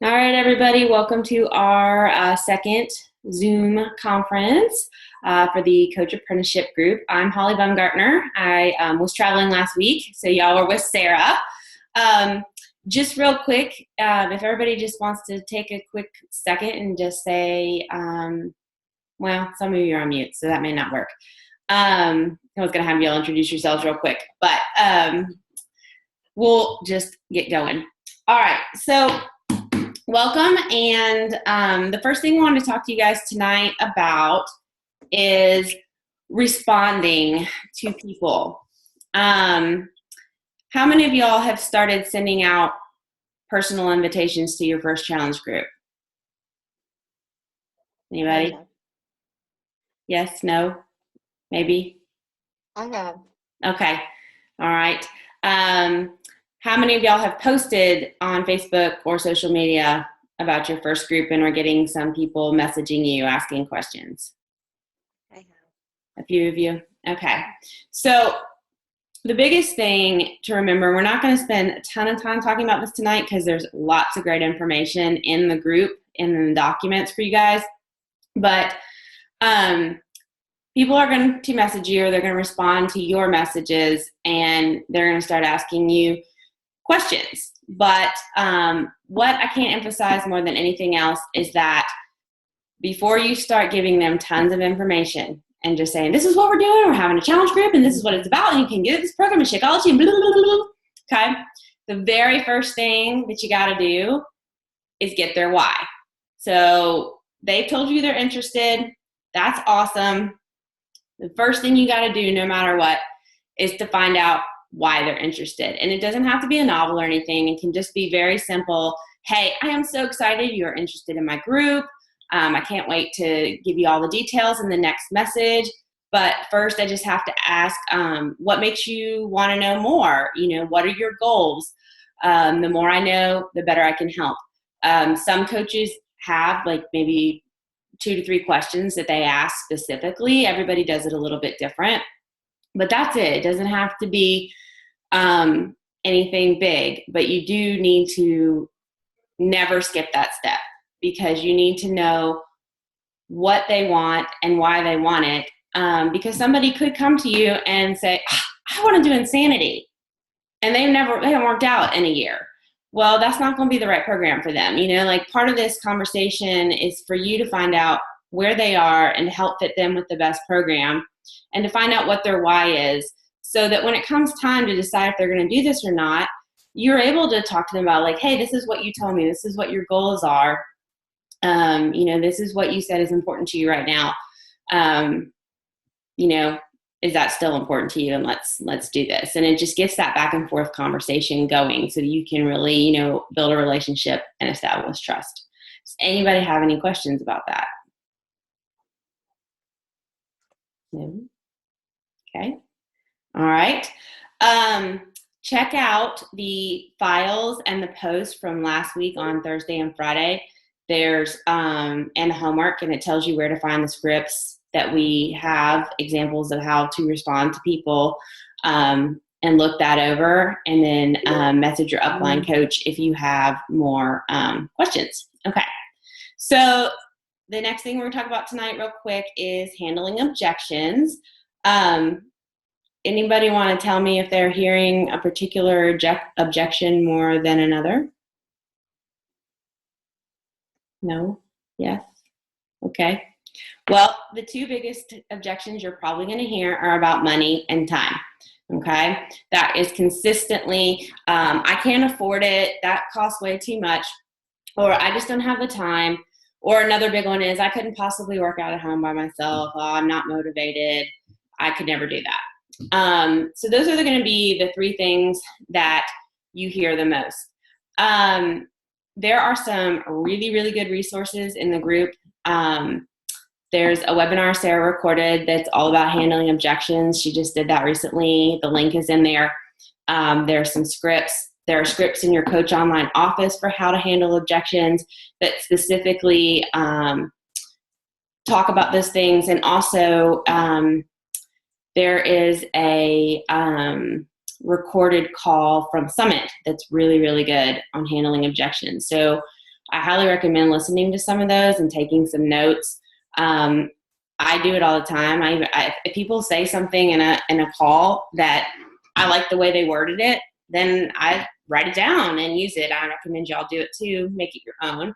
All right, everybody, welcome to our second Zoom conference for the Coach Apprenticeship group. I'm Holly Baumgartner. I was traveling last week, so y'all were with Sarah. Just real quick, if everybody just wants to take a quick second and just say, well, some of you are on mute, so that may not work. I was going to have you all introduce yourselves real quick, but we'll just get going. All right, so welcome, and the first thing I wanted to talk to you guys tonight about is responding to people. How many of y'all have started sending out personal invitations to your first challenge group? Anybody? Yes, no, maybe? I have. Okay, all right. How many of y'all have posted on Facebook or social media about your first group and are getting some people messaging you, asking questions? I have. A few of you? Okay. So the biggest thing to remember, we're not going to spend a ton of time talking about this tonight because there's lots of great information in the group, in the documents for you guys. But people are going to message you, or they're going to respond to your messages, and they're going to start asking you questions. But what I can't emphasize more than anything else is that before you start giving them tons of information and just saying, this is what we're doing, we're having a challenge group, and this is what it's about, and you can get this program in Shakeology, and blah, blah, blah, blah. Okay? The very first thing that you got to do is get their why. So they've told you they're interested. That's awesome. The first thing you got to do, no matter what, is to find out why they're interested. And it doesn't have to be a novel or anything. It can just be very simple. Hey, I am so excited you're interested in my group. I can't wait to give you all the details in the next message. But first, I just have to ask, what makes you want to know more? You know, what are your goals? The more I know, the better I can help. Some coaches have like maybe 2 to 3 questions that they ask specifically. Everybody does it a little bit different. But that's it. It doesn't have to be anything big, but you do need to never skip that step, because you need to know what they want and why they want it. Because somebody could come to you and say, I want to do Insanity, and they haven't worked out in a year. Well, that's not going to be the right program for them. You know, like, part of this conversation is for you to find out where they are and to help fit them with the best program, and to find out what their why is, so that when it comes time to decide if they're going to do this or not, you're able to talk to them about, like, hey, this is what you told me. This is what your goals are. You know, this is what you said is important to you right now. You know, is that still important to you? And let's do this. And it just gets that back and forth conversation going, so that you can really, you know, build a relationship and establish trust. Does anybody have any questions about that? No? Okay. All right. Check out the files and the posts from last week on Thursday and Friday. There's and the homework, and it tells you where to find the scripts that we have, examples of how to respond to people, and look that over, and then message your upline coach if you have more questions. Okay. So the next thing we're going to talk about tonight real quick is handling objections. Anybody want to tell me if they're hearing a particular objection more than another? No? Yes? Okay. Well, the 2 biggest objections you're probably going to hear are about money and time. Okay? That is consistently, I can't afford it, that costs way too much, or I just don't have the time. Or another big one is, I couldn't possibly work out at home by myself. Oh, I'm not motivated. I could never do that. So those are going to be the 3 things that you hear the most. There are some really, really good resources in the group. There's a webinar Sarah recorded that's all about handling objections. She just did that recently. The link is in there. There's some scripts. There are scripts in your Coach Online office for how to handle objections that specifically talk about those things. And also, there is a recorded call from Summit that's really, really good on handling objections. So I highly recommend listening to some of those and taking some notes. I do it all the time. If people say something in a call that I like the way they worded it, then I write it down and use it. I recommend y'all do it too. Make it your own.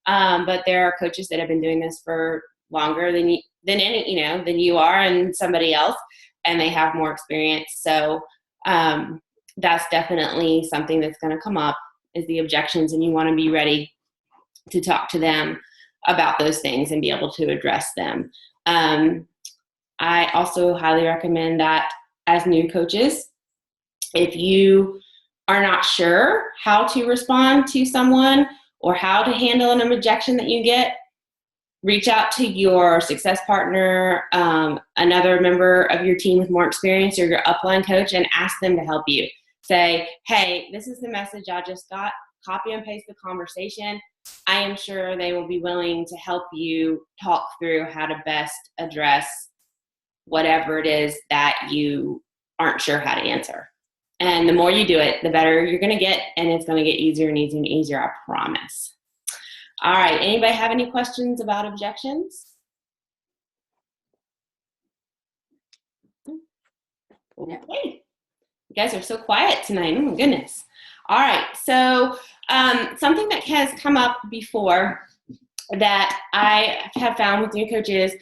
But there are coaches that have been doing this for longer than you are and somebody else, and they have more experience. So that's definitely something that's going to come up, is the objections, and you want to be ready to talk to them about those things and be able to address them. I also highly recommend that as new coaches, if you are not sure how to respond to someone or how to handle an objection that you get, reach out to your success partner, another member of your team with more experience, or your upline coach, and ask them to help you. Say, hey, this is the message I just got. Copy and paste the conversation. I am sure they will be willing to help you talk through how to best address whatever it is that you aren't sure how to answer. And the more you do it, the better you're going to get, and it's going to get easier and easier and easier, I promise. All right, anybody have any questions about objections? Okay, you guys are so quiet tonight, oh my goodness. All right, so something that has come up before that I have found with new coaches,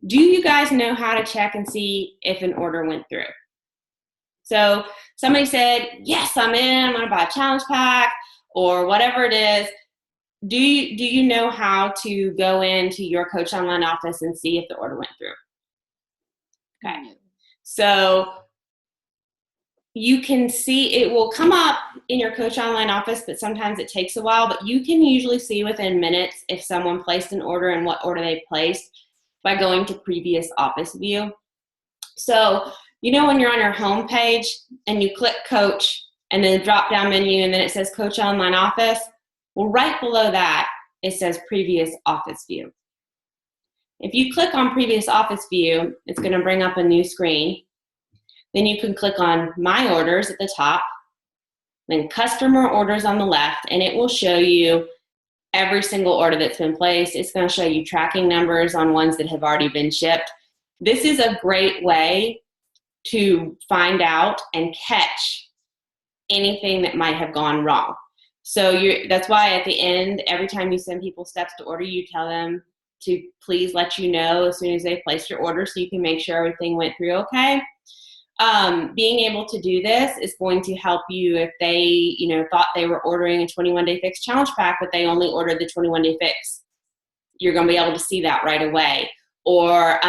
do you guys know how to check and see if an order went through? So somebody said, yes, I'm in, I'm gonna buy a challenge pack or whatever it is. Do you know how to go into your Coach Online office and see if the order went through? Okay, so you can see it will come up in your Coach Online office, but sometimes it takes a while, but you can usually see within minutes if someone placed an order and what order they placed by going to previous office view. So, you know, when you're on your home page and you click Coach and then the drop down menu and then it says Coach Online Office, well, right below that, it says previous office view. If you click on previous office view, it's going to bring up a new screen. Then you can click on My Orders at the top, then Customer Orders on the left, and it will show you every single order that's been placed. It's going to show you tracking numbers on ones that have already been shipped. This is a great way to find out and catch anything that might have gone wrong. So that's why at the end, every time you send people steps to order, you tell them to please let you know as soon as they place your order so you can make sure everything went through okay. Being able to do this is going to help you if they, thought they were ordering a 21-day fix challenge pack, but they only ordered the 21-day fix. You're going to be able to see that right away. Or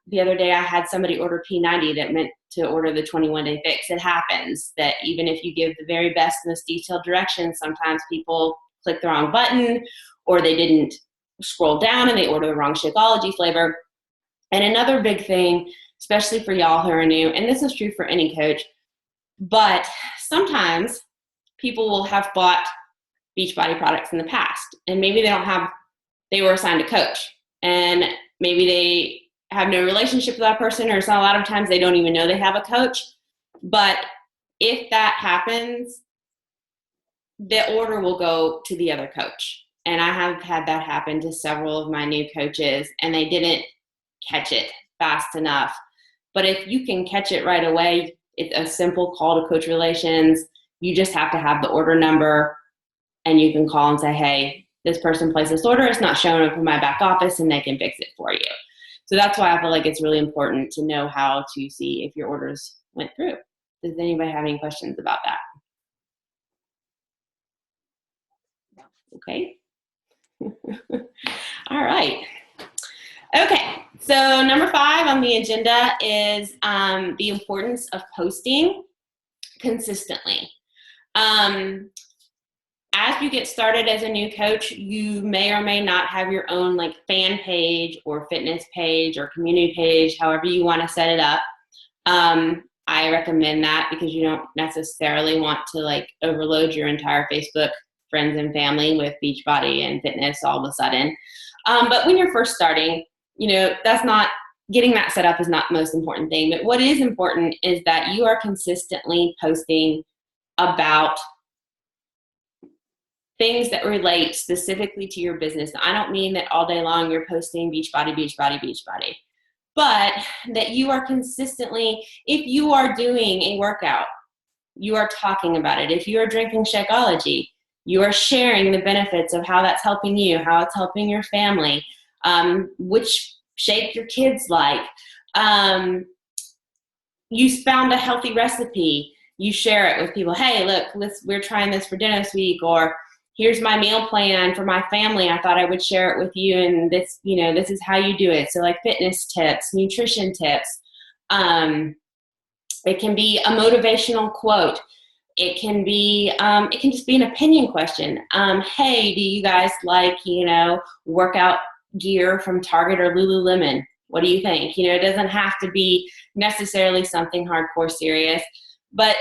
the other day I had somebody order P90 that meant to order the 21-day fix. It happens that even if you give the very best, most detailed directions, sometimes people click the wrong button or they didn't scroll down and they order the wrong Shakeology flavor. And another big thing, especially for y'all who are new, and this is true for any coach, but sometimes people will have bought Beachbody products in the past, and maybe they were assigned a coach, and maybe they have no relationship with that person, or a lot of times they don't even know they have a coach. But if that happens, the order will go to the other coach. And I have had that happen to several of my new coaches, and they didn't catch it fast enough. But if you can catch it right away, it's a simple call to coach relations. You just have to have the order number, and you can call and say, hey, this person placed this order, it's not showing up in my back office, and they can fix it for you. So that's why I feel like it's really important to know how to see if your orders went through. Does anybody have any questions about that? Okay. All right. Okay, so number 5 on the agenda is the importance of posting consistently. As you get started as a new coach, you may or may not have your own fan page or fitness page or community page, however you want to set it up. I recommend that because you don't necessarily want to overload your entire Facebook friends and family with Beachbody and fitness all of a sudden. But when you're first starting, that's not, getting that set up is not the most important thing. But what is important is that you are consistently posting about things that relate specifically to your business. I don't mean that all day long you're posting beach body, beach body, beach body, but that you are consistently, if you are doing a workout, you are talking about it. If you are drinking Shakeology, you are sharing the benefits of how that's helping you, how it's helping your family, which shake your kids like. You found a healthy recipe, you share it with people. Hey, look, we're trying this for dinner this week, or here's my meal plan for my family. I thought I would share it with you, and this, this is how you do it. So like fitness tips, nutrition tips. It can be a motivational quote. It can just be an opinion question. Hey, do you guys like, workout gear from Target or Lululemon? What do you think? It doesn't have to be necessarily something hardcore serious, but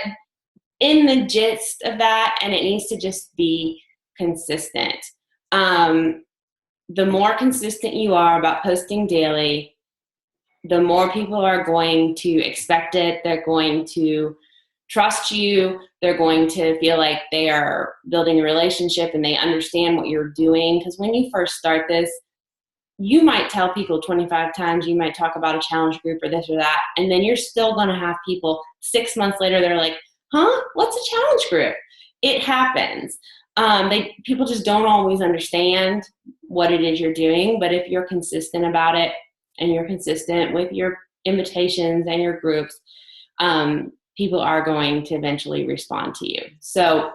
in the gist of that, and it needs to just be consistent. The more consistent you are about posting daily, the more people are going to expect it. They're going to trust you. They're going to feel like they are building a relationship and they understand what you're doing. Because when you first start this, you might tell people 25 times, you might talk about a challenge group or this or that, and then you're still going to have people 6 months later, they're like, huh, what's a challenge group? It happens. People just don't always understand what it is you're doing, but if you're consistent about it and you're consistent with your invitations and your groups, people are going to eventually respond to you. So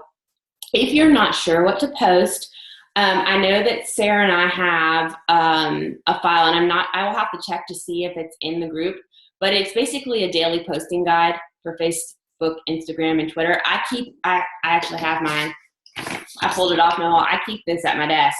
if you're not sure what to post, I know that Sarah and I have a file, and I will have to check to see if it's in the group, but it's basically a daily posting guide for Facebook, Instagram, and Twitter. I actually have mine. I pulled it off my wall. I keep this at my desk,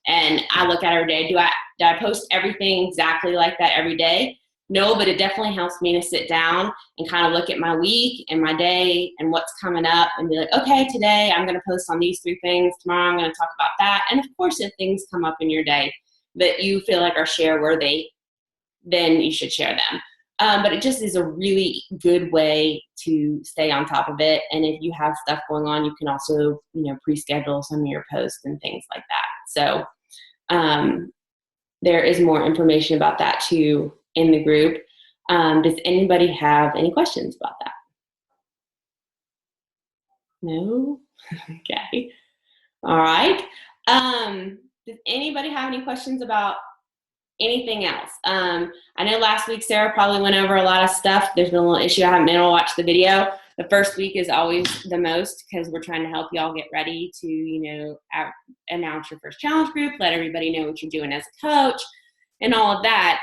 and I look at it every day. Do I post everything exactly like that every day? No, but it definitely helps me to sit down and kind of look at my week and my day and what's coming up and be like, okay, today I'm going to post on these 3 things. Tomorrow I'm going to talk about that. And of course, if things come up in your day that you feel like are share worthy, then you should share them. But it just is a really good way to stay on top of it. And if you have stuff going on, you can also, pre-schedule some of your posts and things like that. So there is more information about that too in the group. Does anybody have any questions about that? No? Okay. All right. Does anybody have any questions about anything else? I know last week Sarah probably went over a lot of stuff. There's been a little issue. I haven't been able to watch the video. The first week is always the most because we're trying to help y'all get ready to, announce your first challenge group, let everybody know what you're doing as a coach and all of that.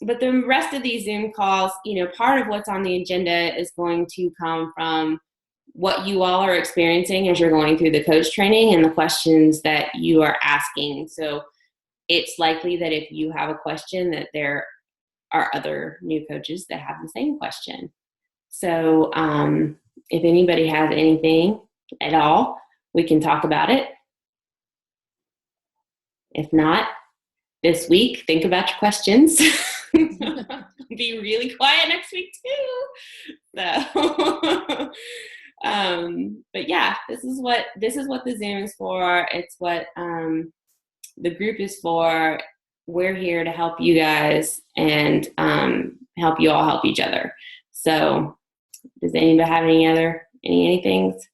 But the rest of these Zoom calls, part of what's on the agenda is going to come from what you all are experiencing as you're going through the coach training and the questions that you are asking. So it's likely that if you have a question that there are other new coaches that have the same question. So if anybody has anything at all, we can talk about it. If not, this week, think about your questions. Be really quiet next week too. So, but yeah, this is what the Zoom is for. It's what the group is for. We're here to help you guys and help you all help each other. So, does anybody have any things?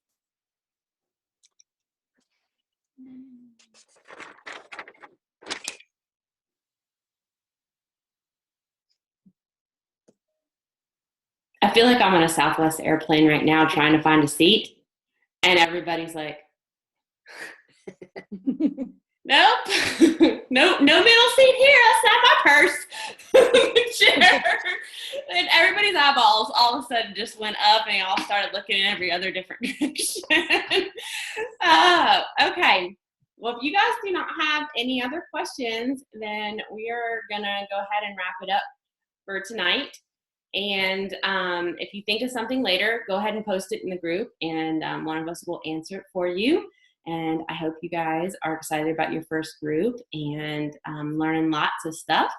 I feel like I'm on a Southwest airplane right now trying to find a seat, and everybody's like, nope, no middle seat here. That's not my purse. Chair. And everybody's eyeballs all of a sudden just went up, and they all started looking in every other different direction. Okay. Well, if you guys do not have any other questions, then we are gonna go ahead and wrap it up for tonight. And if you think of something later, go ahead and post it in the group, and one of us will answer it for you. And I hope you guys are excited about your first group and learning lots of stuff,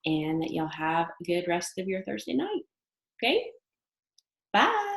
and that you'll have a good rest of your Thursday night. Okay? Bye.